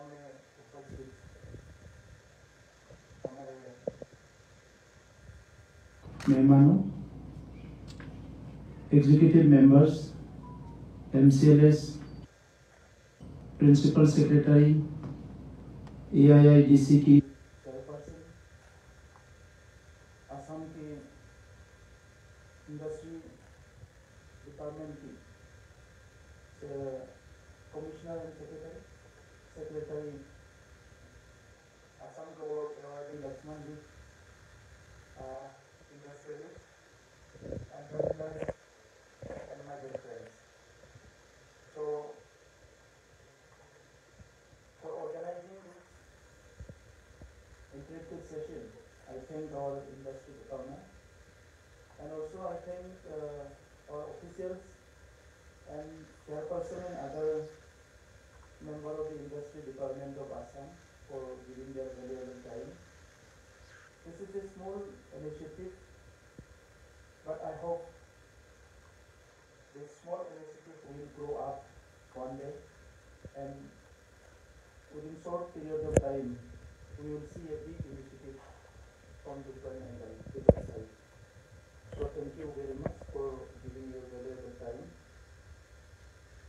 में उपस्थित हमारे मेहमानों, executive members, MCLS, principal secretary, AIIDC की चेयरपर्सन, असम के इंडस्ट्री डिपार्टमेंट की commissioner and secretary Assam government awardee Lakshman ji, industrialist, entrepreneurs and my dear friends. So, for organizing this interactive session, I thank our industry department, and also I thank our officials and chairperson and other member of the industry department of Assam for giving their valuable time. This is a small initiative, but I hope this small initiative will grow up one day, and within short period of time, we will see a big initiative from different angles, different sides. So thank you very much for giving your valuable time.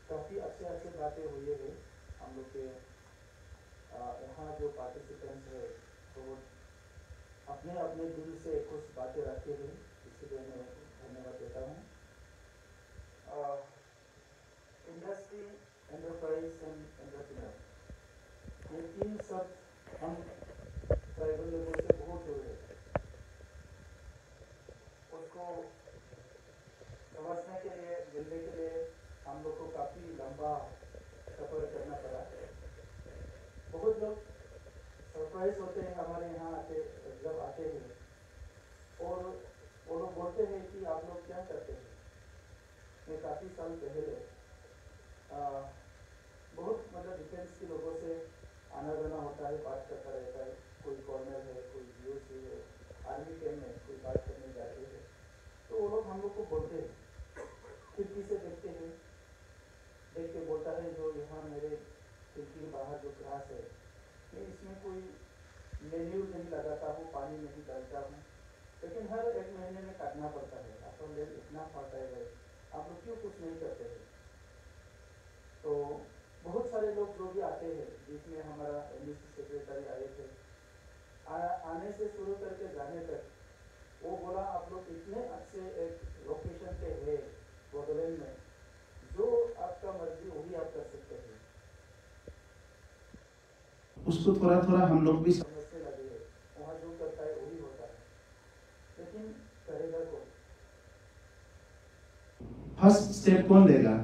काफ़ी अच्छे बातें हुई है हम लोग के यहाँ जो पार्टिसिपेंट्स है तो अपने अपने दिल से कुछ बातें रखे हुए, इसलिए मैं धन्यवाद देता हूँ. इंडस्ट्री, एंटरप्राइज एंड एंटरप्रेन्योर, ये तीन शब्द हम ट्राइबल लोगों से बहुत जुड़े हैं. उसको समझने के लिए, मिलने के लिए हम लोग को काफ़ी लंबा सफ़र करना पड़ा. बहुत लोग सरप्राइज होते हैं हमारे यहाँ जब आते हैं और वो लोग बोलते हैं कि आप लोग क्या करते हैं. मैं काफ़ी साल पहले बहुत मतलब डिफेंस के लोगों से आना जाना होता है, बात करता रहता है. कोई कॉर्नर है, कोई GOC है, आर्मी कैम्प में कोई बात करने जाते हैं तो वो लोग हम लोग को बोलते हैं, खिड़की से देखते हैं, देख के बोलता है जो यहाँ मेरे खिड़की के बाहर जो ग्रास है मैं इसमें कोई मैन्यूर नहीं लगाता हूँ, पानी नहीं डालता हूँ, लेकिन हर एक महीने में काटना पड़ता है. आपको ले इतना पड़ता है, आप लोग क्यों कुछ नहीं करते हैं. तो बहुत सारे लोग जो भी आते हैं, जिसमें हमारा MSC सेक्रेटरी आए थे, आने से शुरू करके जाने तक वो बोला आप लोग इतने अच्छे एक लोकेशन पे है बोडोलैंड में, जो आपका मर्जी वही आप कर सकते हैं. उसको थोड़ा थोड़ा हम लोग भी समझने लगे हैं, वहाँ जो करता है वही होता है, लेकिन करेगा कौन. फर्स्ट स्टेप कौन लेगा.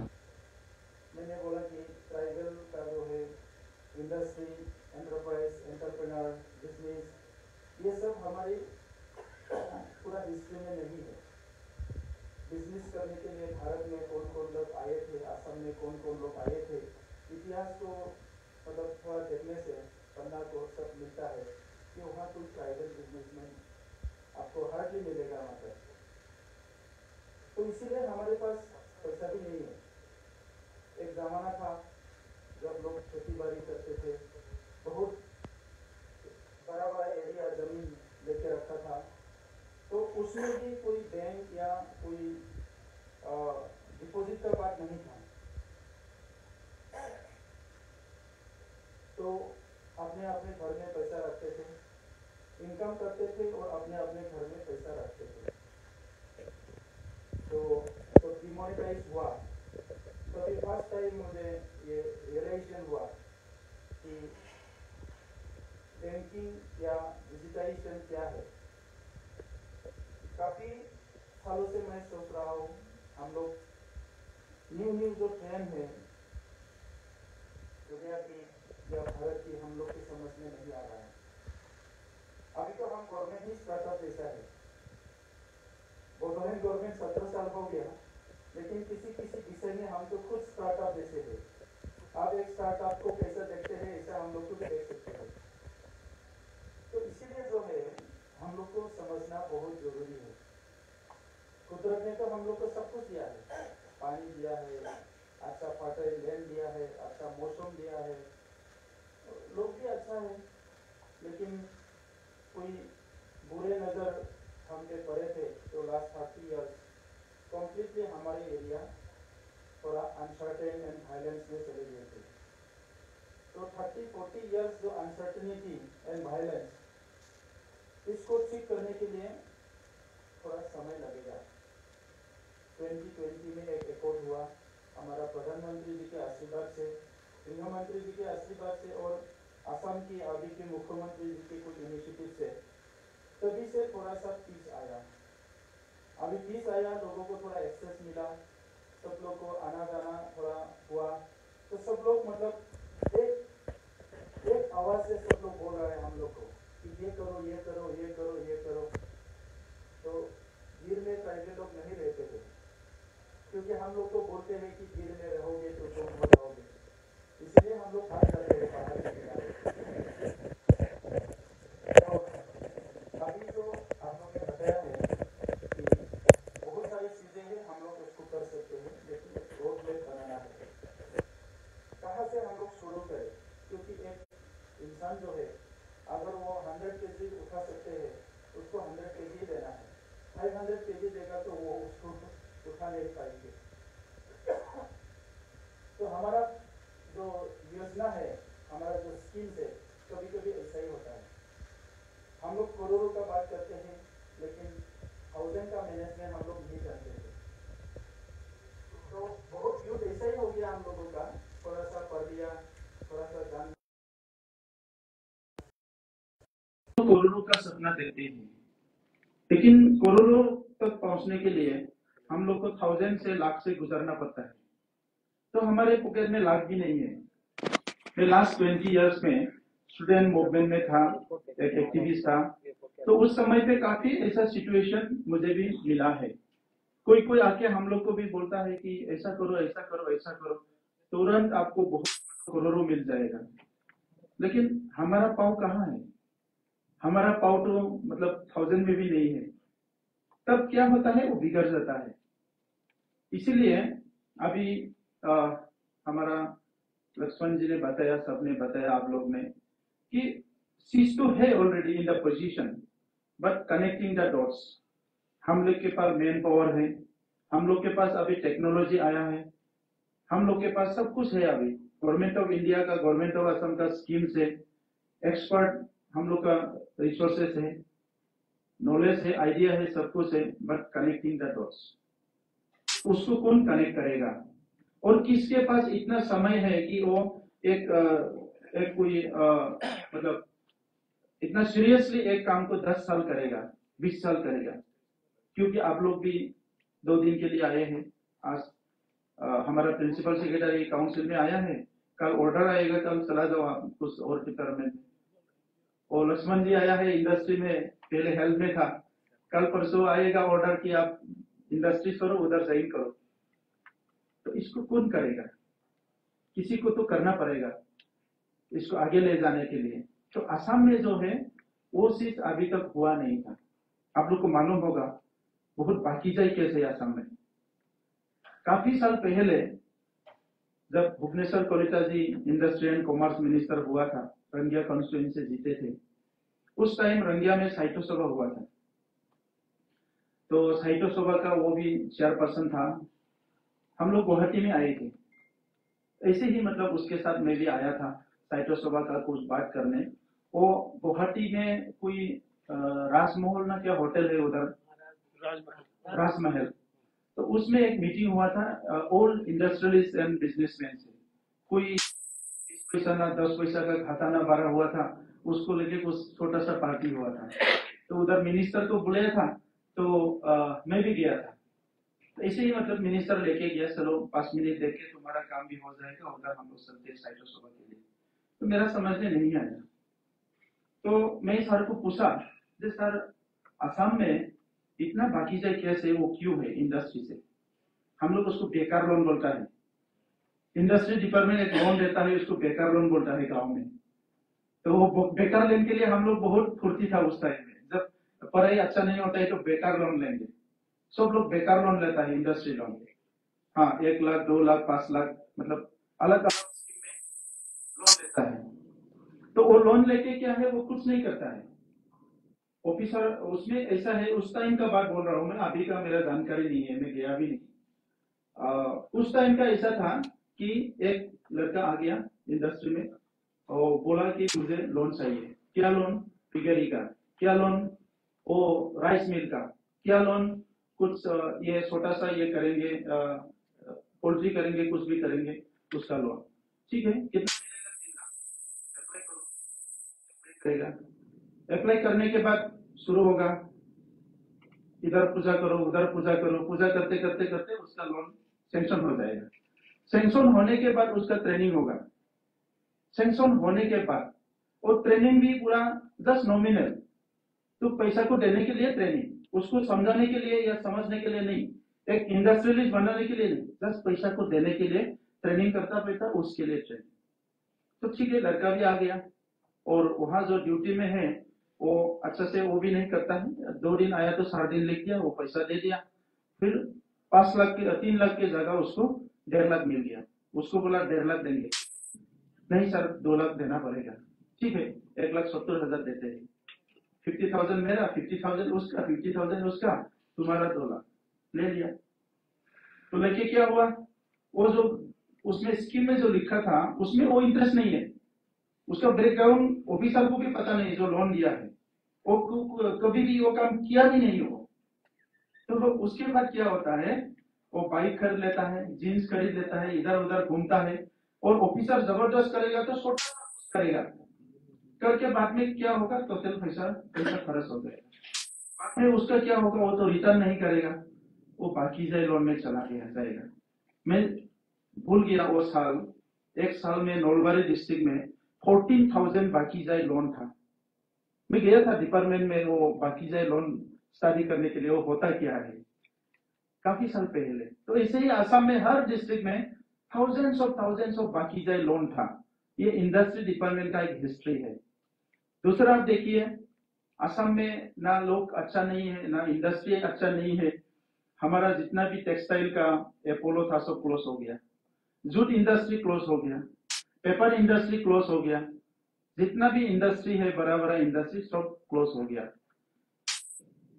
मैंने बोला कि ट्राइबल का जो है इंडस्ट्री, एंटरप्राइज, एंटरप्रेन्योर, बिजनेस, ये सब हमारी पूरा हिस्ट्री में नहीं है. बिजनेस करने के लिए भारत में कौन कौन लोग आए थे, असम में कौन कौन लोग आए थे, इतिहास को मतलब थोड़ा देखने से पन्ना को सब मिलता है कि वहाँ कोई ट्राइबल बिजनेसमैन आपको हार्डली मिलेगा वहाँ पर. तो इसीलिए हमारे पास पैसा भी नहीं है. एक ज़माना था जब लोग खेती बाड़ी करते थे, बहुत बड़ा बड़ा एरिया ज़मीन लेके रखा था, तो उसमें भी कोई बैंक या कोई डिपॉजिट का बात नहीं था. तो अपने अपने घर में पैसा रखते थे, इनकम करते थे और अपने अपने घर में पैसा रखते थे. तो डिमोनेटाइज हुआ, तो अभी फर्स्ट टाइम मुझे ये रियलाइजेशन हुआ कि बैंकिंग या डिजिटाइजेशन क्या है. काफ़ी सालों से मैं सोच रहा हूँ, हम लोग न्यू जो ट्रेंड है दुनिया की या भारत की, हम लोग की समझ में नहीं आ रहा है. अभी तो हम गवर्नमेंट ही स्टार्टअप जैसा है. बोडोलैंड गवर्नमेंट 17 साल हो गया, लेकिन किसी विषय में हम तो खुद स्टार्टअप जैसे है. आप एक स्टार्टअप को कैसे देखते हैं, ऐसा हम लोग को भी देख सकते हैं. तो इसीलिए जो है हम लोग को समझना बहुत जरूरी है. कुदरत ने तो हम लोग को सब कुछ दिया है, पानी दिया है, अच्छा फर्टाइल लैंड दिया है, अच्छा मौसम दिया है, अच्छा है, लेकिन कोई बुरे नज़र हम पे पड़े थे तो लास्ट 30 इयर्स कम्प्लीटली हमारे एरिया थोड़ा अनसर्टेन एंड वायलेंस में चले गए थे। तो 30-40 इयर्स जो अनसर्टेनिटी एंड वायलेंस, इसको ठीक करने के लिए थोड़ा समय लगेगा। 2020 में एक रिकॉर्ड हुआ हमारा प्रधानमंत्री जी के आशीर्वाद से, गृह मंत्री जी के आशीर्वाद से और असम की अभी के मुख्यमंत्री जी के कुछ इनिशिएटिव से, तभी से थोड़ा सा पीस आया। अभी पीस आया, लोगों को थोड़ा एक्सेस मिला, सब लोग को आना जाना थोड़ा हुआ, तो सब लोग मतलब एक आवाज से सब लोग बोल रहे हैं हम लोग को कि ये करो ये करो ये करो ये करो। तो भीड़ में पहले लोग नहीं रहते थे, क्योंकि हम लोग को बोलते हैं कि भीड़ में रहोगे तो तुम हो जाओगे, इसलिए हम लोग बात करते हैं बाहर निकलने। तो अभी जो आप लोग ने बताया है कि बहुत सारी चीजें हैं, हम लोग उसको कर सकते हैं, लेकिन एक रोड मैप बनाना है, कहाँ से हम लोग शुरू करें। क्योंकि एक इंसान जो है, अगर वो 100 kg उठा सकते हैं, उसको 100 kg देना है। 500 kg देगा तो वो उसको उठा नहीं पाएंगे। तो हमारा जो योजना है, हमारा जो स्कीम है, कभी कभी ऐसा ही होता है। हम लोग करोड़ों का बात करते हैं, लेकिन 1000 का मैनेजमेंट हम लोग नहीं जानते थे। तो बहुत यूथ ऐसा ही हो गया हम लोगों का, थोड़ा सा पढ़ लिया, थोड़ा सा जान, करोड़ों का सपना देखते हैं, लेकिन करोड़ों तक पहुंचने के लिए हम लोग को 1000 से लाख से गुजरना पड़ता है। तो हमारे पॉकेट में लाख भी नहीं है। मैं लास्ट 20 इयर्स में स्टूडेंट मूवमेंट में था, एक एक्टिविस्ट था, तो उस समय पे काफी ऐसा सिचुएशन मुझे भी मिला है। कोई कोई आके हम लोग को भी बोलता है कि ऐसा करो ऐसा करो ऐसा करो, तुरंत आपको बहुत करोड़ों मिल जाएगा, लेकिन हमारा पाँव कहाँ है? हमारा पाँव तो मतलब 1000 में भी नहीं है। तब क्या होता है, वो बिगड़ जाता है। इसीलिए अभी हमारा लक्ष्मण जी ने बताया, सबने बताया, आप लोग ने, कि चीज तो है already in the position, but connecting the dots. हम लोग के पास मैन पावर है, हम लोग के पास अभी टेक्नोलॉजी आया है, हम लोग के पास सब कुछ है। अभी गवर्नमेंट ऑफ इंडिया का, गवर्नमेंट ऑफ असम का स्कीम से एक्सपर्ट हम लोग का रिसोर्सेस है, नॉलेज है, आइडिया है, सब कुछ है, बट कनेक्टिंग द डॉट्स, उसको कौन कनेक्ट करेगा? और किसके पास इतना समय है कि वो एक कोई मतलब इतना सीरियसली एक काम को 10 साल करेगा, 20 साल करेगा? क्योंकि आप लोग भी 2 दिन के लिए आए हैं। आज हमारा प्रिंसिपल सेक्रेटरी काउंसिल में आया है, कल ऑर्डर आएगा, कल चला जाओ आप कुछ और डिपार्टमेंट में। और लक्ष्मण जी आया है इंडस्ट्री में, पहले हेल्थ में था, कल परसों आएगा ऑर्डर कि आप इंडस्ट्री करो, उधर साइन करो। तो इसको कौन करेगा? किसी को तो करना पड़ेगा इसको आगे ले जाने के लिए। तो असम में जो है वो चीज अभी तक हुआ नहीं था। आप लोग को मालूम होगा बहुत बाकी जाए कैसे असम में। काफी साल पहले जब भुवनेश्वर कलिता जी इंडस्ट्री एंड कॉमर्स मिनिस्टर हुआ था, रंगिया कॉन्स्टिट्यूएंसी से जीते थे, उस टाइम रंगिया में साइटो सभा हुआ था। तो साइटो सभा का वो भी चेयरपर्सन था। हम लोग गुवाहाटी में आए थे, ऐसे ही मतलब उसके साथ मैं भी आया था साइटो सभा का कुछ बात करने। वो गुवाहाटी में कोई राजमहल ना क्या होटल है उधर, राजमहल, तो उसमें एक मीटिंग हुआ था ऑल इंडस्ट्रियलिस्ट एंड बिजनेसमैन से। कोई 20 पैसा ना 10 पैसा का खाता ना भरा हुआ था, उसको लेके कुछ छोटा सा पार्टी हुआ था। तो उधर मिनिस्टर को बुलाया था, तो मैं भी गया था। ऐसे ही मतलब मिनिस्टर लेके गया, चलो 5 मिनट देख के तुम्हारा काम भी हो जाएगा, उधर हम लोग चलते साइटो सभा के लिए। तो मेरा समझ में नहीं आया, तो मैं सर को पूछा, सर असम में इतना बाकी जाए कैसे, वो क्यों है इंडस्ट्री से? हम लोग उसको बेकार लोन बोलता है, इंडस्ट्री डिपार्टमेंट एक लोन देता है, उसको बेकार लोन बोलता है गांव में। तो वो बेकार लोन के लिए हम लोग बहुत फुर्ती था उस टाइम में, जब पढ़ाई अच्छा नहीं होता है तो बेकार लोन लेंगे, सब लोग बेकार लोन लेता है इंडस्ट्री लोन। हाँ, 1 लाख 2 लाख 5 लाख मतलब अलग अलग स्कीम में लोन लेता है। तो वो लोन लेके क्या है, वो कुछ नहीं करता है ऑफिसर। उसमें ऐसा है, उस टाइम का बात बोल रहा हूँ मैं, अभी का मेरा जानकारी नहीं है, मैं गया भी नहीं। उस टाइम का ऐसा था कि एक लड़का आ गया इंडस्ट्री में और बोला कि मुझे लोन चाहिए। क्या लोन? पिगरी का। क्या लोन? वो राइस मिल का। क्या लोन? कुछ ये छोटा सा ये करेंगे, पोल्ट्री करेंगे, कुछ भी करेंगे, उसका लोन। ठीक है, कितना अप्लाई करेगा? अप्लाई करने के बाद शुरू होगा, इधर पूजा करो, उधर पूजा करो, पूजा करते करते करते उसका लोन सैंक्शन हो जाएगा। सैंक्शन होने के बाद उसका ट्रेनिंग होगा। सैंक्शन होने के बाद वो ट्रेनिंग भी पूरा जस्ट नॉमिनल, तो पैसा को देने के लिए ट्रेनिंग, उसको समझाने के लिए या समझने के लिए नहीं, एक इंडस्ट्रियलिस्ट बनाने के लिए नहीं, जस्ट पैसा को देने के लिए ट्रेनिंग करता पैसा, उसके लिए ट्रेनिंग। तो ठीक है, लड़का भी आ गया और वहां जो ड्यूटी में है वो अच्छा से वो भी नहीं करता है। 2 दिन आया तो 7 दिन लिख दिया, वो पैसा दे दिया। फिर 5 लाख के 3 लाख की जगह उसको 1.5 लाख मिल गया। उसको बोला 1.5 लाख देंगे, नहीं सर 2 लाख देना पड़ेगा। ठीक है, 1,70,000 देते हैं। 50,000 मेरा, 50,000 उसका, 50,000 उसका, तुम्हारा 2 लाख ले लिया। तो लेके क्या हुआ, वो जो उसमें स्कीम में जो लिखा था उसमें वो इंटरेस्ट नहीं है, उसका बैकग्राउंड ऑफिसर को भी पता नहीं, जो लोन लिया है वो कभी भी वो काम किया भी नहीं हो। तो उसके बाद क्या होता है, वो बाइक खरीद लेता है, जीन्स खरीद लेता है, इधर उधर घूमता है, और ऑफिसर जबरदस्त करेगा तो छोटा करेगा, करके बाद में क्या होगा, टोटल पैसा पैसा खर्च हो जाएगा। बाद में उसका क्या होगा, वो तो रिटर्न नहीं करेगा, वो बाकी जाए लोन में चला गया जाएगा। मैं भूल गया वो साल, एक साल में नलबारी डिस्ट्रिक्ट में 14,000 बाकी जाए लोन था। मैं गया था डिपार्टमेंट में, वो बाकी जाए लोन स्टडी करने के लिए, वो होता क्या है, काफी साल पहले। तो ऐसे ही आसाम में हर डिस्ट्रिक्ट में थाउजेंड्स ऑफ बाकी जाए लोन था। ये इंडस्ट्री डिपार्टमेंट का एक हिस्ट्री है। दूसरा आप देखिए, असम में ना लोग अच्छा नहीं है, ना इंडस्ट्री अच्छा नहीं है। हमारा जितना भी टेक्सटाइल का अपोलो था सब क्लोज हो गया, जूट इंडस्ट्री क्लोज हो गया, पेपर इंडस्ट्री क्लोज हो गया, जितना भी इंडस्ट्री है बड़ा बड़ा इंडस्ट्री सब क्लोज हो गया।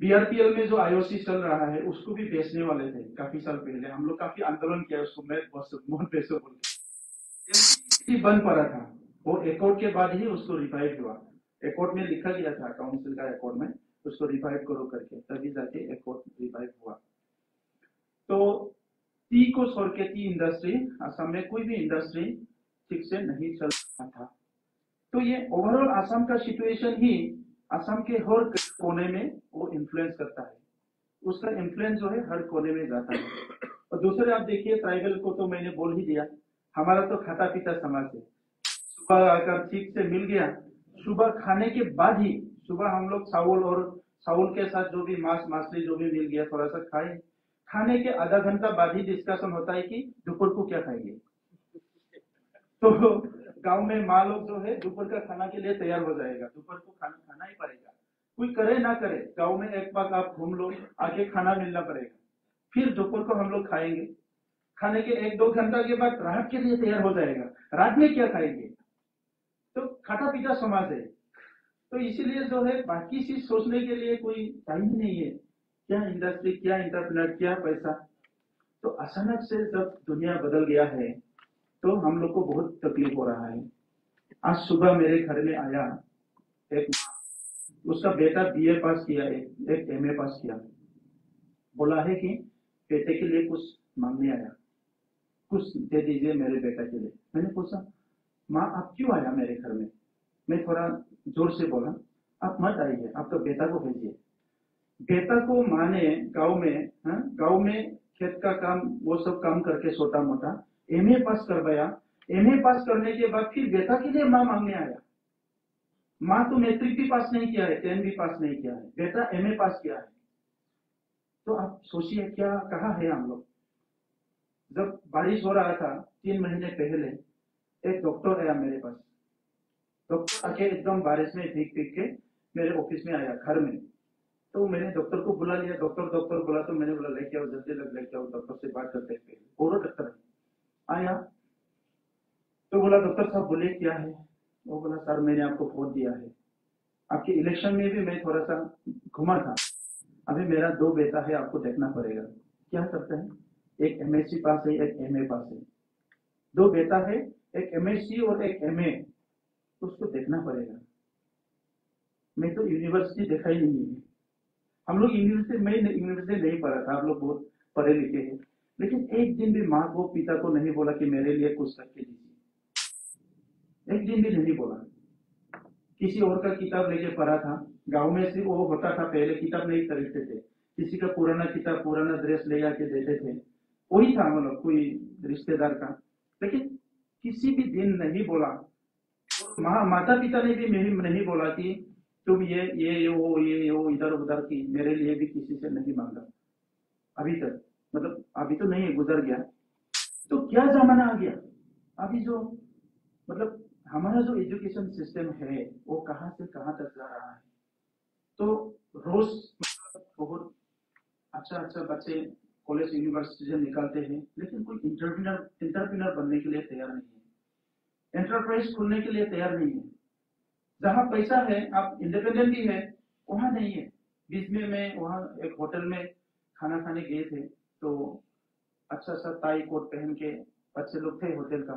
बीआरपीएल में जो आईओसी चल रहा है उसको भी बेचने वाले थे काफी साल पहले, हम लोग काफी आंदोलन किया उसको, मैं बहुत पैसों बोल के बंद पड़ा था। वो एकॉर्ड के बाद ही उसको रिवाइव हुआ, एकॉर्ड में लिखा गया था काउंसिल का एकॉर्ड में, उसको रिवाइव करो करके, तभी जाके एकॉर्ड रिवाइव हुआ। तो टी को छोड़ के टी इंडस्ट्री असम में कोई भी इंडस्ट्री ठीक से नहीं चल रहा था। तो ये ओवरऑल असम का सिचुएशन ही असम के हर कोने में वो इन्फ्लुएंस करता है, उसका इन्फ्लुएंस जो है हर कोने में जाता है। और दूसरे आप देखिए, ट्राइबल को तो मैंने बोल ही दिया, हमारा तो खाता पीता समाज है। सुबह आकर ठीक से मिल गया, सुबह खाने के बाद ही, सुबह हम लोग चावल और चावल के साथ जो भी मांस मछली जो भी मिल गया थोड़ा सा खाए, खाने के आधा घंटा बाद ही डिस्कशन होता है कि दोपहर को क्या खाएंगे। तो गांव में माँ लोग जो है दोपहर का खाना के लिए तैयार हो जाएगा, दोपहर को खाना खाना ही पड़ेगा, कोई करे ना करे, गांव में एक बार आप घूम लो, आगे खाना मिलना पड़ेगा, फिर दोपहर को हम लोग खाएंगे। खाने के 1-2 घंटा के बाद रात के लिए तैयार हो जाएगा, रात में क्या खाएंगे। तो खाता पीता समाज है। तो इसीलिए जो है बाकी चीज सोचने के लिए कोई टाइम नहीं है, क्या इंडस्ट्री, क्या इंटरप्रेन्योर, क्या पैसा। तो अचानक से जब दुनिया बदल गया है तो हम लोग को बहुत तकलीफ हो रहा है। आज सुबह मेरे घर में आया एक, उसका बेटा बीए पास किया है, एक एमए पास किया, बोला है कि बेटे के लिए कुछ मांगने आया, कुछ दे दीजिए मेरे बेटा के लिए। मैंने पूछा, माँ आप क्यों आया मेरे घर में? मैं थोड़ा जोर से बोला, आप मत आइए, आप तो बेटा को भेजिए। बेटा को माँ ने गाँव में खेत का काम वो सब काम करके छोटा मोटा एमए पास करवाया। एमए पास करने के बाद फिर बेटा के लिए माँ मांगने आया। माँ तो मैट्रिक भी पास नहीं किया है, 10 भी पास नहीं किया है, बेटा एमए पास किया है। तो आप सोचिए क्या कहा है हम लोग। जब बारिश हो रहा था 3 महीने पहले, एक डॉक्टर आया मेरे पास, डॉक्टर आके एकदम बारिश में भीग भीग के मेरे ऑफिस में आया घर में। तो मैंने डॉक्टर को बुला लिया, डॉक्टर डॉक्टर बोला तो मैंने बोला लेके आओ, जल्दी लेके आओ, डॉक्टर से बात करते हैं। और डॉक्टर आया तो बोला, डॉक्टर साहब बोले क्या है? वो बोला सर मैंने आपको वोट दिया है, आपके इलेक्शन में भी मैं थोड़ा सा घुमा था, अभी मेरा 2 बेटा है, आपको देखना पड़ेगा। क्या करते हैं, एक एमएससी पास है, एक एमए पास है, 2 बेटा है, एक एमएससी और एक एमए, उसको देखना पड़ेगा। मैं तो यूनिवर्सिटी देखा ही नहीं है, हम लोग यूनिवर्सिटी नहीं पढ़ा था, आप लोग बहुत पढ़े लिखे हैं, लेकिन एक दिन भी माँ को पिता को नहीं बोला कि मेरे लिए कुछ करके दीजिए, एक दिन भी नहीं बोला। किसी और का किताब लेके पढ़ा था, गांव में से वो होता था, पहले किताब नहीं खरीदते थे, किसी का पुराना किताब पुराना ड्रेस ले आके देते थे, वही था मतलब कोई रिश्तेदार का, लेकिन किसी भी दिन नहीं बोला। माता पिता ने भी मेरी नहीं बोला कि तुम ये वो इधर उधर की, मेरे लिए भी किसी से नहीं मांगा अभी तक, मतलब अभी तो नहीं है, गुजर गया। तो क्या जमाना आ गया अभी, जो मतलब हमारा जो एजुकेशन सिस्टम है वो कहाँ से कहाँ तक जा रहा है। तो रोज बहुत अच्छा अच्छा बच्चे कॉलेज यूनिवर्सिटी से निकलते हैं, लेकिन कोई इंटरप्रेन्योर बनने के लिए तैयार नहीं है, एंटरप्राइज खोलने के लिए तैयार नहीं है। जहाँ पैसा है, आप इंडिपेंडेंट भी है, वहां नहीं है। बीच में मैं वहां एक होटल में खाना खाने गए थे, तो अच्छा सा टाई कोट पहन के बच्चे लोग थे होटल का,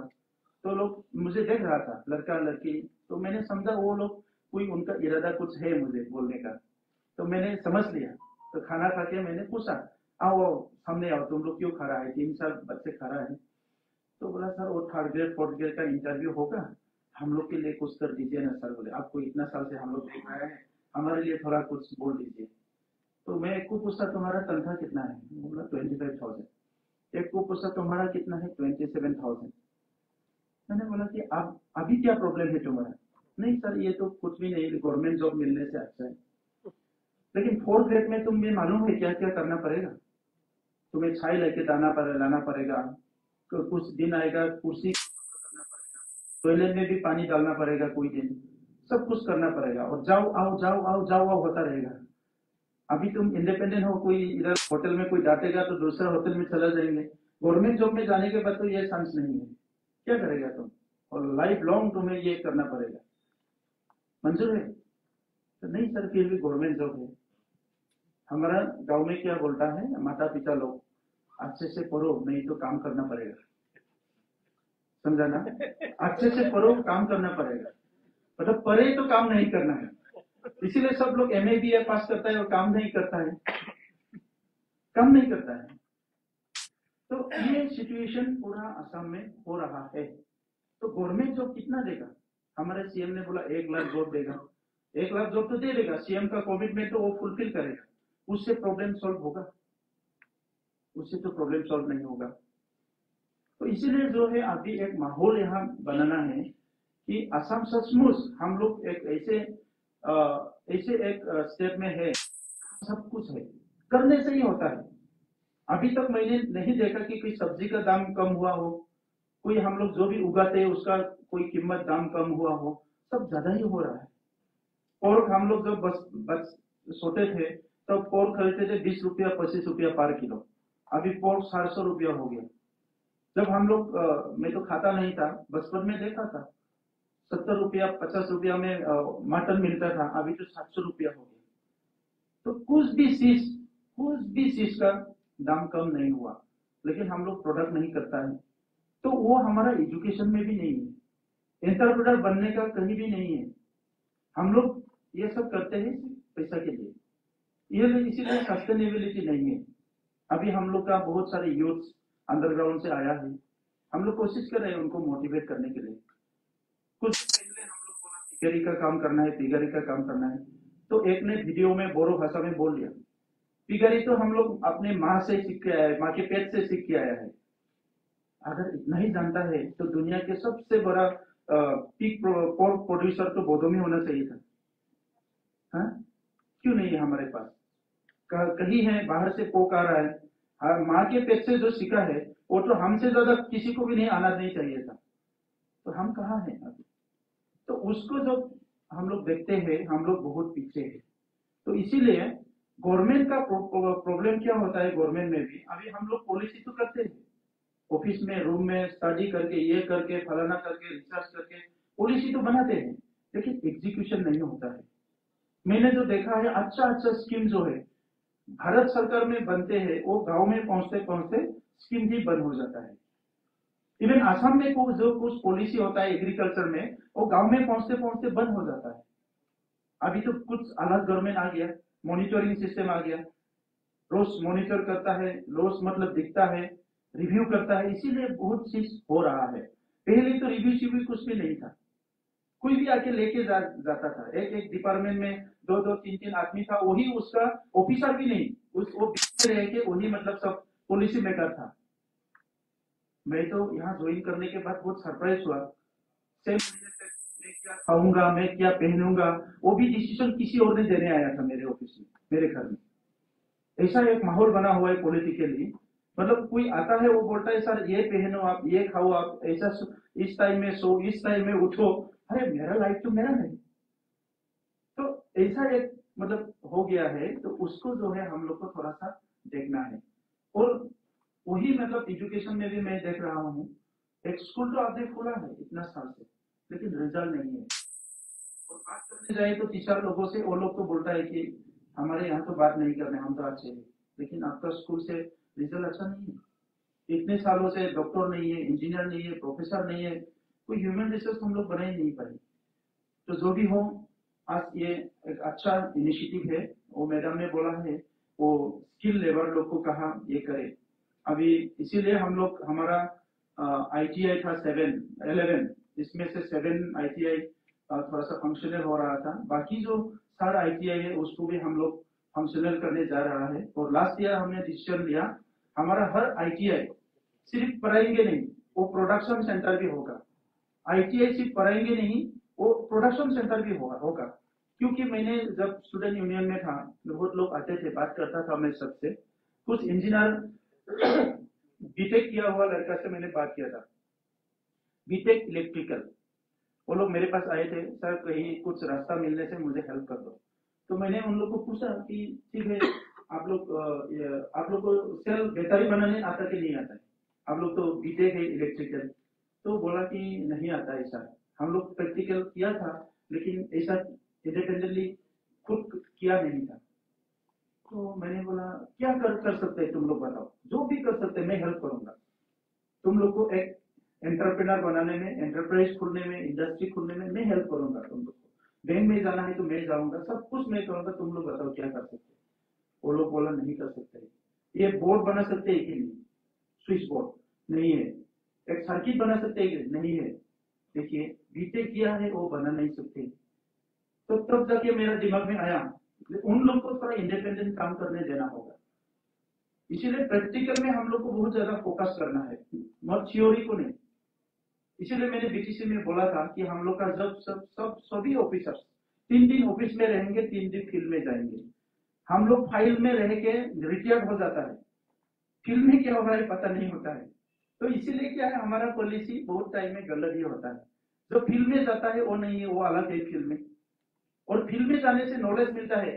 तो लोग मुझे देख रहा था, लड़का लड़की, तो मैंने समझा वो लोग कोई उनका इरादा कुछ है मुझे बोलने का, तो मैंने समझ लिया। तो खाना खा के मैंने पूछा, आओ आओ सामने आओ, तुम लोग क्यों खा रहा है, 3-4 बच्चे खा रहा है। तो बोला सर वो 3rd ग्रेड 4th ग्रेड का इंटरव्यू होगा, हम लोग के लिए कुछ कर दीजिए ना सर। बोले आपको इतना साल से हम लोग देख रहे हैं, हमारे लिए थोड़ा कुछ बोल दीजिए। तो मैं एक को पूछा तुम्हारा तनख्वाह कितना है, बोला 25,000। एक को पूछा तुम्हारा कितना है, 27,000। मैंने बोला कि अब अभी क्या प्रॉब्लम है तुम्हारा, नहीं सर ये तो कुछ भी नहीं, गवर्नमेंट जॉब मिलने से अच्छा है। लेकिन 4th ग्रेड में तुम्हें मालूम है क्या क्या करना पड़ेगा, तुम्हें छाई लेके लाना पड़ेगा, कुछ दिन आएगा कुर्सी, टॉयलेट में भी पानी डालना पड़ेगा कोई दिन, सब कुछ करना पड़ेगा, और जाओ आओ जाओ आओ जाओ आओ होता रहेगा। अभी तुम इंडिपेंडेंट हो, कोई इधर होटल में कोई डांटेगा तो दूसरा होटल में चला जाएंगे, गवर्नमेंट जॉब में जाने के बाद तो ये चांस नहीं है, क्या करेगा तुम, और लाइफ लॉन्ग तुम्हें ये करना पड़ेगा। मंजूर है? तो नहीं सर फिर भी गवर्नमेंट जॉब है। हमारा गांव में क्या बोलता है माता पिता लोग, अच्छे से पढ़ो नहीं तो काम करना पड़ेगा, समझा ना, अच्छे से पढ़ो काम करना पड़ेगा, मतलब पढ़े तो काम नहीं करना है, इसीलिए सब लोग एमए बीए पास करता है और काम नहीं करता है, काम नहीं करता है। तो ये सिचुएशन पूरा असम में हो रहा है। तो गवर्नमेंट जॉब कितना देगा, हमारे सीएम ने बोला 1 लाख जॉब देगा, 1 लाख जॉब तो दे देगा, सीएम का कमिटमेंट तो वो फुलफिल करेगा, उससे प्रॉब्लम सॉल्व होगा, उससे तो प्रॉब्लम सॉल्व नहीं होगा। तो इसीलिए जो है अभी एक माहौल यहाँ बनाना है कि असम सचमुच हम लोग एक ऐसे एक स्टेप में है, सब कुछ है, करने से ही होता है। अभी तक मैंने नहीं देखा कि कोई सब्जी का दाम कम हुआ हो, कोई हम लोग जो भी उगाते हैं उसका कोई कीमत दाम कम हुआ हो, सब ज्यादा ही हो रहा है। पोर्क हम लोग जब बस सोते थे तब पोर्क खरीदते थे 20 रुपया 25 रुपया पर किलो, अभी पोर्क 700 रुपया हो गया। जब हम लोग मैं तो खाता नहीं था, बचपन में देखा था 70 रुपया 50 रुपया में मटन मिलता था, अभी तो 700 रुपया हो गया। तो कुछ भी चीज का दाम कम नहीं हुआ, लेकिन हम लोग प्रोडक्ट नहीं करता है। तो वो हमारा एजुकेशन में भी नहीं है, एंटरप्रेन्योर बनने का कहीं भी नहीं है, हम लोग ये सब करते हैं पैसा के लिए, ये इसीलिए सस्टेनेबिलिटी नहीं है। अभी हम लोग का बहुत सारे यूथ अंडरग्राउंड से आया है, हम लोग कोशिश कर रहे हैं उनको मोटिवेट करने के लिए। कुछ पहले हम लोग बोला पिगरी का काम करना है, पिगरी का काम करना है, तो एक ने वीडियो में बोरो भाषा में बोल दिया, पिगरी तो हम लोग अपने माँ से सीख के आया है, माँ के पेट से सीख के आया है। अगर इतना ही जानता है तो दुनिया के सबसे बड़ा पिग पोर्क प्रोड्यूसर तो बोधो में होना चाहिए था, हाँ? क्यों नहीं है हमारे पास, कहीं है बाहर से पोक आ रहा है, माँ के पेट से जो सीखा है वो तो हमसे ज्यादा किसी को भी नहीं आना नहीं चाहिए था, तो हम कहाँ हैं अभी। तो उसको जब हम लोग देखते हैं हम लोग बहुत पीछे हैं। तो इसीलिए गवर्नमेंट का प्रॉब्लम क्या होता है, गवर्नमेंट में भी अभी हम लोग पॉलिसी तो करते हैं, ऑफिस में रूम में स्टडी करके ये करके फलाना करके रिसर्च करके पॉलिसी तो बनाते हैं लेकिन एग्जीक्यूशन नहीं होता है। मैंने जो देखा है अच्छा स्कीम जो है भारत सरकार में बनते हैं वो गांव में पहुंचते पहुंचते स्कीम भी बंद हो जाता है। इवन आसाम में जो कुछ पॉलिसी होता है एग्रीकल्चर में वो गांव में पहुंचते पहुंचते बंद हो जाता है। अभी तो कुछ अलग गवर्नमेंट आ गया, मॉनिटरिंग सिस्टम आ गया, रोज मॉनिटर करता है, रोज मतलब दिखता है, रिव्यू करता है, इसीलिए बहुत चीज हो रहा है। पहले तो रिव्यू शिव्यू कुछ भी नहीं था, कोई भी आके लेके जाता था। एक एक डिपार्टमेंट में दो दो तीन तीन आदमी था, वही उसका ऑफिसर भी नहीं, वो रह के वही मतलब सब पॉलिसी मेकर था। मैं तो यहाँ ज्वाइन करने के बाद बहुत सरप्राइज हुआ। मैं क्या खाऊंगा, मैं क्या पहनूंगा, वो भी डिसीजन किसी और ने देने आया था मेरे ऑफिस में, मेरे घर में। ऐसा एक माहौल बना हुआ है पॉलिटिकली, मतलब कोई आता है वो बोलता है सर ये पहनो आप, ये खाओ आप, ऐसा इस टाइम में सो, इस टाइम में उठो। अरे मेरा लाइफ तो मेरा नहीं। तो ऐसा एक मतलब हो गया है, तो उसको जो है हम लोग को थोड़ा सा देखना है। और वही मतलब एजुकेशन में भी मैं देख रहा हूँ, एक स्कूल तो आपने खोला है इतना साल से, लेकिन रिजल्ट नहीं है। और बात करने जाए तो टीचर लोगों से, वो लोग तो बोलता है कि हमारे यहाँ तो बात नहीं करने, हम तो अच्छे हैं, लेकिन आपका स्कूल से रिजल्ट अच्छा नहीं है। इतने सालों से डॉक्टर नहीं है, इंजीनियर नहीं है, प्रोफेसर नहीं है, कोई ह्यूमन रिसोर्स हम लोग बना ही नहीं पाए। तो जो भी हो, आज ये एक अच्छा इनिशिएटिव है, वो मैडम ने बोला है, वो स्किल लेबर लोग को कहा ये करे। अभी इसीलिए हम लोग हमारा आईटीआई था 11, इसमें से 7 आईटीआई थोड़ा सा फंक्शनल हो रहा था, बाकी जो 4 आईटीआई है उसको भी हम लोग फंक्शनल करने जा रहा है। और लास्ट ईयर हमने डिसीजन लिया, हमारा हर आईटीआई सिर्फ पढ़ाएंगे नहीं, वो प्रोडक्शन सेंटर भी होगा। आईटीआई सिर्फ पढ़ाएंगे नहीं, वो प्रोडक्शन सेंटर भी होगा। क्योंकि मैंने जब स्टूडेंट यूनियन में था, बहुत लोग आते थे, बात करता था मैं सबसे। कुछ इंजीनियर बीटेक किया हुआ लड़का से मैंने बात किया था, बीटेक इलेक्ट्रिकल। वो लोग मेरे पास आए थे, सर कहीं कुछ रास्ता मिलने से मुझे हेल्प कर दो। तो मैंने उन लोग को पूछा कि ठीक है, आप लोग को सेल बैटरी बनाने आता कि नहीं आता है, आप लोग तो बीटेक है इलेक्ट्रिकल। तो बोला कि नहीं आता ऐसा। हम लोग प्रैक्टिकल किया था, लेकिन ऐसा इंडिपेंडेंटली खुद किया नहीं था। तो मैंने बोला क्या कर सकते हैं तुम लोग, बताओ, जो भी कर सकते हैं मैं हेल्प करूंगा। तुम लोग को एक एंटरप्रेन्योर बनाने में, एंटरप्राइज खोलने में, इंडस्ट्री खोलने में मैं हेल्प करूंगा। तुम लोग को बैंक में जाना है तो मैं जाऊंगा, सब कुछ मैं करूंगा, तुम लोग बताओ क्या कर सकते हैं। वो लोग बोला नहीं कर सकते। ये बोर्ड बना सकते हैं कि नहीं, स्विच बोर्ड नहीं है। एक सर्किट बना सकते हैं कि नहीं है। देखिए बीटेक किया है वो बना नहीं सकते। तो तब जाके मेरा दिमाग में आया उन लोग को थोड़ा इंडिपेंडेंट काम करने देना होगा। इसीलिए प्रैक्टिकल में हम लोग को बहुत ज्यादा फोकस करना है, मत थ्योरी को नहीं। इसीलिए मैंने बीटीसी में बोला था कि हम लोग का जब सभी ऑफिसर्स 3 दिन ऑफिस में रहेंगे, 3 दिन फील्ड में जाएंगे। हम लोग फाइल में रह के रिटायर्ड हो जाता है, फील्ड में क्या हो रहा है पता नहीं होता है। तो इसीलिए क्या है, हमारा पॉलिसी बहुत टाइम में गलत ही होता है। जो फील्ड में जाता है वो नहीं है, वो अलग है फील्ड में। और फील्ड में जाने से नॉलेज मिलता है।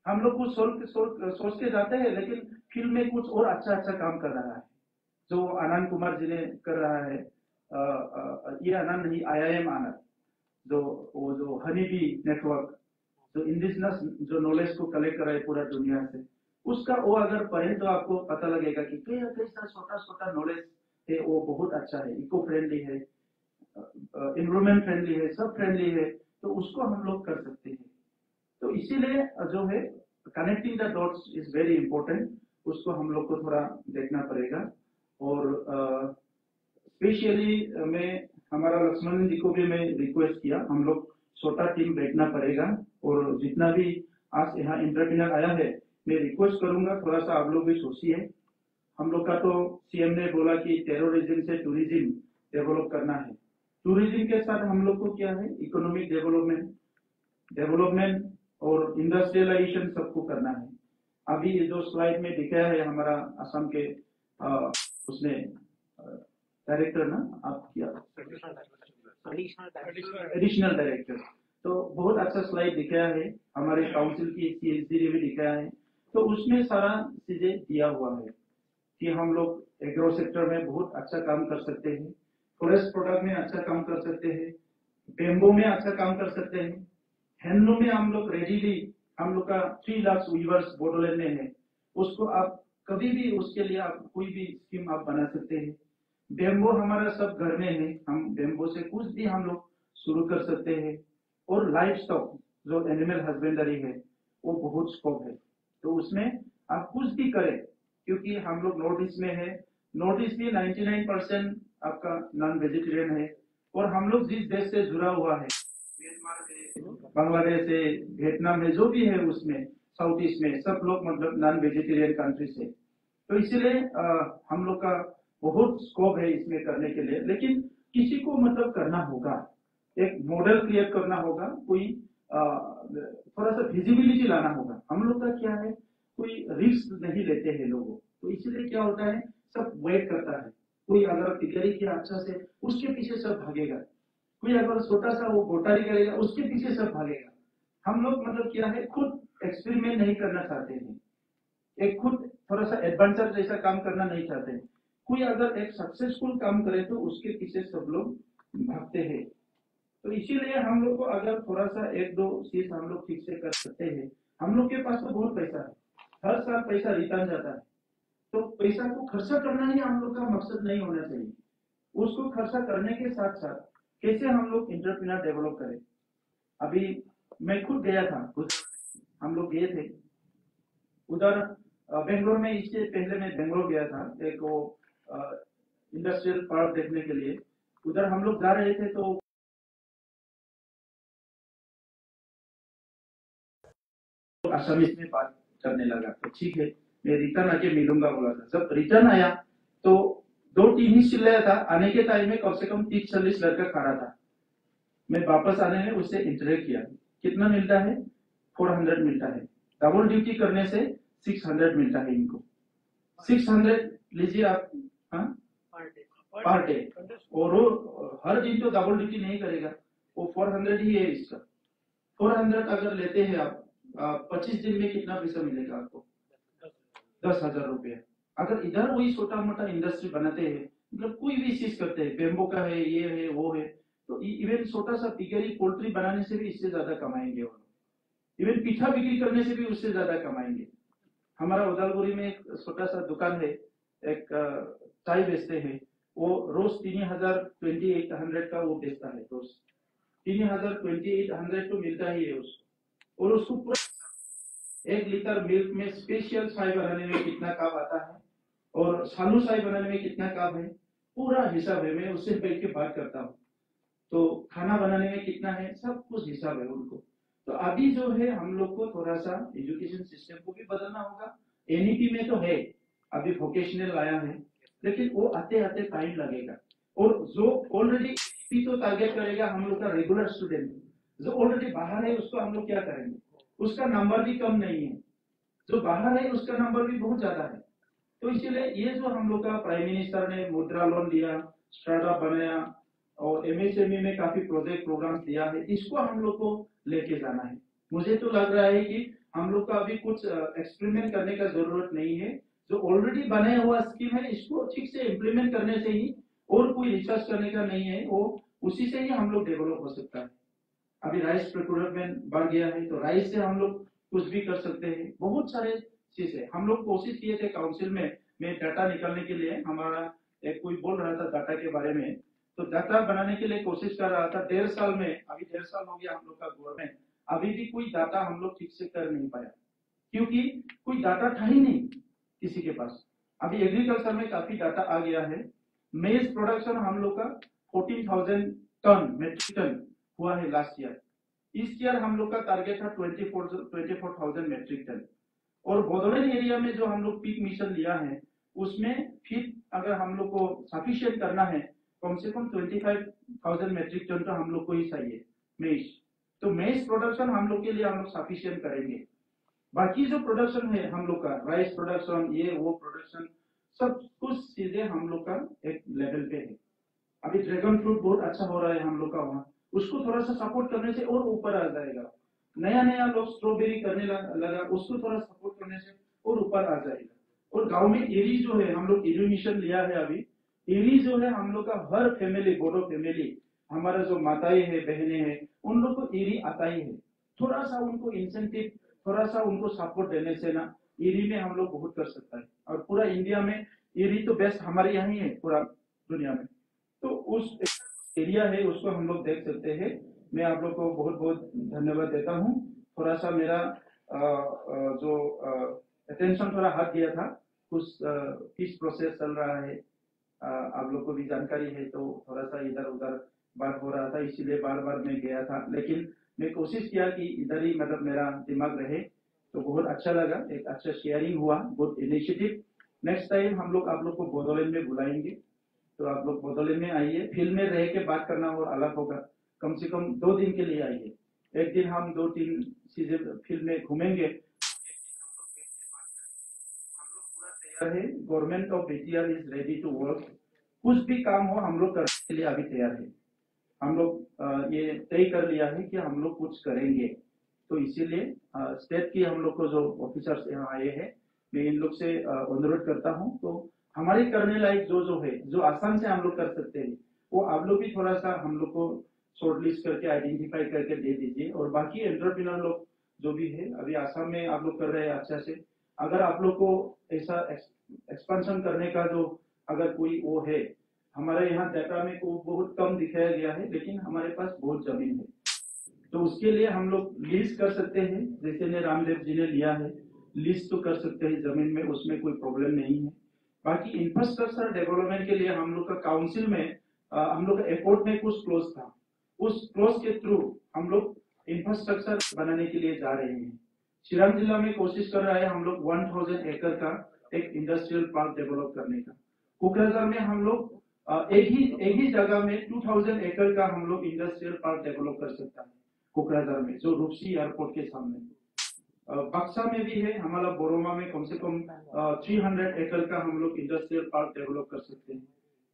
हम लोग कुछ सोच के जाते हैं, लेकिन फील्ड में कुछ और अच्छा काम कर रहा है, जो आनंद कुमार जी ने कर रहा है। ये आनंद नहीं, IIM आनंद, जो हनी बी नेटवर्क, जो इंडिजिनस जो नॉलेज को कलेक्ट कर रहा है पूरा दुनिया से, उसका वो अगर पढ़े तो आपको पता लगेगा कि कैसा छोटा नॉलेज है, वो बहुत अच्छा है, इको फ्रेंडली है, इन्वायरमेंट फ्रेंडली है, सब फ्रेंडली है। तो उसको हम लोग कर सकते हैं। तो इसीलिए जो है connecting the dots is very important, उसको हम लोग को थोड़ा देखना पड़ेगा। और स्पेशली मैं हमारा लक्ष्मण जी को भी मैं रिक्वेस्ट किया, हम लोग छोटा टीम बैठना पड़ेगा। और जितना भी आज यहाँ इंटरप्रेन्योर आया है, मैं रिक्वेस्ट करूंगा थोड़ा सा आप लोग भी सोचिए। हम लोग का तो सीएम ने बोला कि टेररिज्म से टूरिज्म डेवलप करना है। टूरिज्म के साथ हम लोग को क्या है, इकोनॉमिक डेवलपमेंट और इंडस्ट्रियलाइजेशन सबको करना है। अभी जो स्लाइड में दिखाया है हमारा असम के उसने डायरेक्टर ना, आप क्या एडिशनल डायरेक्टर, तो बहुत अच्छा स्लाइड दिखाया है। हमारे काउंसिल की CSD ने भी दिखाया है। तो उसमें सारा चीजें दिया हुआ है कि हम लोग एग्रो सेक्टर में बहुत अच्छा काम कर सकते हैं, फॉरेस्ट प्रोडक्ट में अच्छा काम कर सकते हैं, बेम्बो में अच्छा काम कर सकते हैं। हैंडलूम में हम लोग रेडीली, हम लोग का 3 लाख वीवर्स बोडोलैंड में है, उसको आप कभी भी उसके लिए आप कोई भी स्कीम आप बना सकते हैं। बेम्बो हमारा सब घर में है, हम बेम्बो से कुछ भी हम लोग शुरू कर सकते हैं। और लाइफ स्टॉक जो एनिमल हस्बेंडरी है वो बहुत स्कोप है, तो उसमें आप कुछ भी करें, क्योंकि हम लोग नॉर्थ ईस्ट में है, नॉर्थ ईस्ट में 99% आपका नॉन वेजिटेरियन है। और हम लोग जिस देश से जुड़ा हुआ है, म्यांमार है, बांग्लादेश है, वियतनाम है, जो भी है उसमें साउथ ईस्ट में सब लोग मतलब नॉन वेजिटेरियन कंट्री से, तो इसीलिए हम लोग का बहुत स्कोप है इसमें करने के लिए। लेकिन किसी को मतलब करना होगा, एक मॉडल क्रिएट करना होगा, कोई थोड़ा सा विजिबिलिटी लाना होगा। हम लोग का क्या है, कोई रिस्क नहीं लेते हैं लोगों, तो इसीलिए क्या होता है, सब वेट करता है। कोई अगर तैयारी किया अच्छा से, उसके पीछे सब भागेगा। कोई अगर छोटा सा वो गोटारी करेगा, उसके पीछे सब भागेगा। हम लोग मतलब क्या है, खुद एक्सपेरिमेंट नहीं करना चाहते हैं, एक खुद थोड़ा सा एडवेंचर जैसा काम करना नहीं चाहते। कोई अगर एक सक्सेसफुल काम करे तो उसके पीछे सब लोग भागते हैं। तो इसीलिए हम लोग को अगर थोड़ा सा एक दो चीज हम लोग ठीक से कर सकते हैं, हम लोग के पास तो बहुत पैसा है, हर साल पैसा रिटर्न जाता है, तो पैसा को खर्चा करना ही हम लोग का मकसद नहीं होना चाहिए। उसको खर्चा करने के साथ साथ कैसे हम लोग इंटरप्रेन्योर डेवलप करें। अभी मैं खुद गया था, हम लोग गए थे उधर बेंगलोर में। इससे पहले मैं बेंगलोर गया था एक वो इंडस्ट्रियल पार्क देखने के लिए। उधर हम लोग जा रहे थे तो असमीज में बात करने लगा, तो ठीक है मैं रिटर्न आके मिलूंगा बोला था। जब रिटर्न आया तो 2-3 ही चिल्लाया था, आने के टाइम में कम से कम 30-40 लड़का खड़ा था। मैं वापस आने में उससे इंटरेक्ट किया, कितना मिलता है, 400 मिलता है, डबल ड्यूटी करने से 600 मिलता है इनको। 600 लीजिए आप, हाँ पर डे, और वो हर दिन तो डबल ड्यूटी नहीं करेगा, वो 400 ही है इसका। 400 अगर लेते हैं आप, 25 दिन में कितना पैसा मिलेगा आपको, 10,000 रुपया। अगर इधर वही छोटा मोटा इंडस्ट्री बनाते हैं, मतलब कोई भी चीज करते हैं, बेम्बो का है, ये है, वो है, तो इवन छोटा सा पिगरी पोल्ट्री बनाने से भी इससे ज्यादा कमाएंगे वो। इवन पीठा बिक्री करने से भी उससे ज्यादा कमाएंगे। हमारा उदालपुरी में एक छोटा सा दुकान है, एक चाय बेचते हैं, वो रोज 3,000 का वो बेचता है, रोज 3,000 तो मिलता ही है उसको। और उसको पूरा 1 लीटर मिल्क में स्पेशल चाय बनाने में कितना काम आता है और सालू चाय बनाने में कितना काम है, पूरा हिसाब है। मैं उससे बैठ के बात करता हूँ, तो खाना बनाने में कितना है, सब कुछ हिसाब है उनको। तो अभी जो है हम लोग को थोड़ा सा एजुकेशन सिस्टम को भी बदलना होगा। एनईपी में तो है, अभी वोकेशनल आया है, लेकिन वो आते आते टाइम लगेगा। और जो ऑलरेडी तो टारगेट करेगा हम लोग का रेगुलर स्टूडेंट, जो ऑलरेडी बाहर है उसको हम लोग क्या करेंगे, उसका नंबर भी कम नहीं है, जो बाहर है उसका नंबर भी बहुत ज्यादा है। तो इसीलिए ये जो हम लोग का प्राइम मिनिस्टर ने मुद्रा लोन दिया, स्टार्टअप बनाया और एमएसएमई में काफी प्रोजेक्ट प्रोग्राम दिया है, इसको हम लोग को लेके जाना है। मुझे तो लग रहा है कि हम लोग का अभी कुछ एक्सपेरिमेंट करने का जरूरत नहीं है, जो ऑलरेडी बनाया हुआ स्कीम है इसको ठीक से इम्प्लीमेंट करने से ही, और कोई रिसर्च करने का नहीं है, वो उसी से ही हम लोग डेवलप हो सकता है। अभी राइस प्रोक्योरमेंट बढ़ गया है, तो राइस से हम लोग कुछ भी कर सकते हैं, बहुत सारे चीजें हम लोग कोशिश किए थे काउंसिल में डाटा निकालने के लिए। हमारा एक कोई बोल रहा था डाटा के बारे में, तो डाटा बनाने के लिए कोशिश कर रहा था 1.5 साल में, अभी 1.5 साल हो गया हम लोग का गवर्नमेंट, अभी भी कोई डाटा हम लोग ठीक से कर नहीं पाया, क्योंकि कोई डाटा था ही नहीं किसी के पास। अभी एग्रीकल्चर में काफी डाटा आ गया है। मेज प्रोडक्शन हम लोग का 14,000 टन मेट्रिक टन हुआ है लास्ट ईयर। इस ईयर हम लोग का टारगेट था 24,000 मेट्रिक टन। और बोडोलैंड एरिया में जो हम लोग पीक मिशन लिया है, उसमें फिर अगर हम लोग को सफिशिएंट करना है, कम से कम 25,000 मेट्रिक टन तो हम लोग को ही चाहिए मेज। तो मेज प्रोडक्शन हम लोग के लिए हम लोग सफिशिएंट करेंगे। बाकी जो प्रोडक्शन है हम लोग का, राइस प्रोडक्शन, ये वो प्रोडक्शन, सब कुछ चीजें हम लोग का एक लेवल पे है। अभी ड्रैगन फ्रूट बहुत अच्छा हो रहा है हम लोग का वहाँ, उसको थोड़ा सा सपोर्ट करने से और ऊपर आ जाएगा। नया नया लोग स्ट्रॉबेरी करने लगा, उसको थोड़ा सपोर्ट करने से और ऊपर आ जाएगा। और गांव में एरी जो है, हम लोग एरी मिशन लिया है अभी, एरी जो है हम लोग का हर फैमिली, बोडो फैमिली हमारा जो माताएं हैं, बहनें हैं, उन लोग को ईरी आता ही है। थोड़ा सा उनको इंसेंटिव, थोड़ा सा उनको सपोर्ट देने से ना ईरी में हम लोग बहुत कर सकता है। और पूरा इंडिया में ईरी तो बेस्ट हमारे यहाँ ही है, पूरा दुनिया में। तो उस एरिया है उसको हम लोग देख सकते हैं। मैं आप लोग को बहुत बहुत धन्यवाद देता हूँ। थोड़ा सा मेरा जो अटेंशन थोड़ा हट गया था, कुछ किस प्रोसेस चल रहा है, आप लोग को भी जानकारी है, तो थोड़ा सा इधर उधर बात हो रहा था, इसीलिए बार बार मैं गया था। लेकिन मैं कोशिश किया कि इधर ही मतलब मेरा दिमाग रहे, तो बहुत अच्छा लगा, एक अच्छा शेयरिंग हुआ, गुड इनिशिएटिव। नेक्स्ट टाइम हम लोग आप लोग को बोडोलैंड में बुलाएंगे, तो आप लोग बोडोलैंड में आइए। फील्ड में रह के बात करना और अलग होगा। कम से कम 2 दिन के लिए आइए। एक दिन हम 2-3 चीजें फील्ड में घूमेंगे। है government of BTR is ready to work. कुछ भी काम हो हम लोग करने के लिए अभी तैयार है। हम लोग ये तय कर लिया है कि हम लोग कुछ करेंगे। तो इसीलिए स्टेट की हम लोग को जो ऑफिसर्स यहाँ आए हैं, मैं इन लोग से अनुरोध करता हूँ, तो हमारे करने लायक जो जो है, जो आसान से हम लोग कर सकते हैं, वो आप लोग भी थोड़ा सा हम लोग को शॉर्ट लिस्ट करके आइडेंटिफाई करके दे दीजिए। और बाकी एंटरप्रेन्योर लोग जो भी है, अभी आसाम में आप लोग कर रहे हैं अच्छा से। अगर आप लोग को ऐसा एक्सपेंशन करने का जो अगर कोई वो है, हमारे यहाँ डाटा में को बहुत कम दिखाया गया है, लेकिन हमारे पास बहुत जमीन है, तो उसके लिए हम लोग लीज कर सकते हैं। जैसे ने रामदेव जी ने लिया है, लीज तो कर सकते हैं जमीन में, उसमें कोई प्रॉब्लम नहीं है। बाकी इंफ्रास्ट्रक्चर डेवलपमेंट के लिए हम लोग का काउंसिल में हम लोग का एफोर्ट में कुछ क्लोज था, उस क्लोज के थ्रू हम लोग इंफ्रास्ट्रक्चर बनाने के लिए जा रहे हैं। चिरांग जिला में कोशिश कर रहा है हम लोग 1000 एकड़ का एक इंडस्ट्रियल पार्क डेवलप करने का। कोकराझार में हम लोग एक ही जगह में 2000 एकड़ का हम लोग इंडस्ट्रियल पार्क डेवलप कर सकता है कोकराझार में, जो रूपसी एयरपोर्ट के सामने। बक्सा में भी है हमारा, बोरोमा में कम से कम 300 एकड़ का हम लोग इंडस्ट्रियल पार्क डेवलप कर सकते हैं।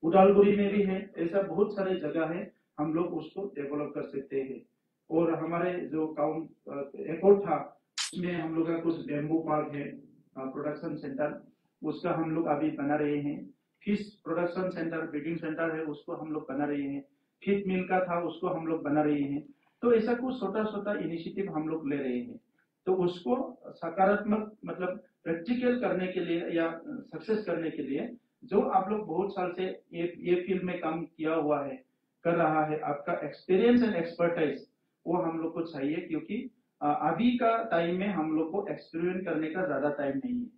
उदालगुड़ी में भी है, ऐसा बहुत सारे जगह है हम लोग उसको डेवलप कर सकते हैं। और हमारे जो एयरपोर्ट था, उसमें हम लोग का कुछ बेम्बू पार्क है, प्रोडक्शन सेंटर, उसका हम लोग अभी बना रहे हैं। Fish production centre, breeding centre है, उसको हम लोग बना रहे हैं। फिश मिल का था, उसको हम लोग बना रहे हैं। तो ऐसा कुछ छोटा छोटा इनिशिएटिव हम लोग ले रहे हैं। तो उसको सकारात्मक मतलब प्रैक्टिकल करने के लिए या सक्सेस करने के लिए, जो आप लोग बहुत साल से ये फील्ड में काम किया हुआ है, कर रहा है, आपका एक्सपीरियंस एंड एक्सपर्टाइज वो हम लोग को चाहिए। क्योंकि अभी का टाइम में हम लोग को एक्सपेरिमेंट करने का ज्यादा टाइम नहीं है,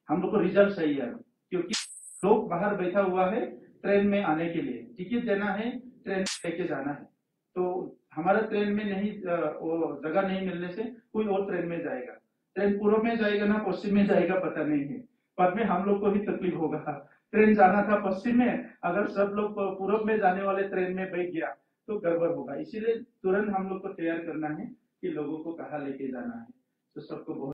हम लोग को रिजल्ट चाहिए अभी। क्योंकि लोग बाहर बैठा हुआ है ट्रेन में आने के लिए, टिकट देना है, ट्रेन लेके जाना है। तो हमारा ट्रेन में नहीं वो जगह नहीं मिलने से कोई और ट्रेन में जाएगा। ट्रेन पूर्व में जाएगा ना पश्चिम में जाएगा पता नहीं है, बाद में हम लोग को ही तकलीफ होगा। ट्रेन जाना था पश्चिम में, अगर सब लोग पूर्व में जाने वाले ट्रेन में बैठ गया तो गड़बड़ होगा। इसीलिए तुरंत हम लोग को तैयार करना है कि लोगों को कहाँ लेके जाना है। तो सबको बहुत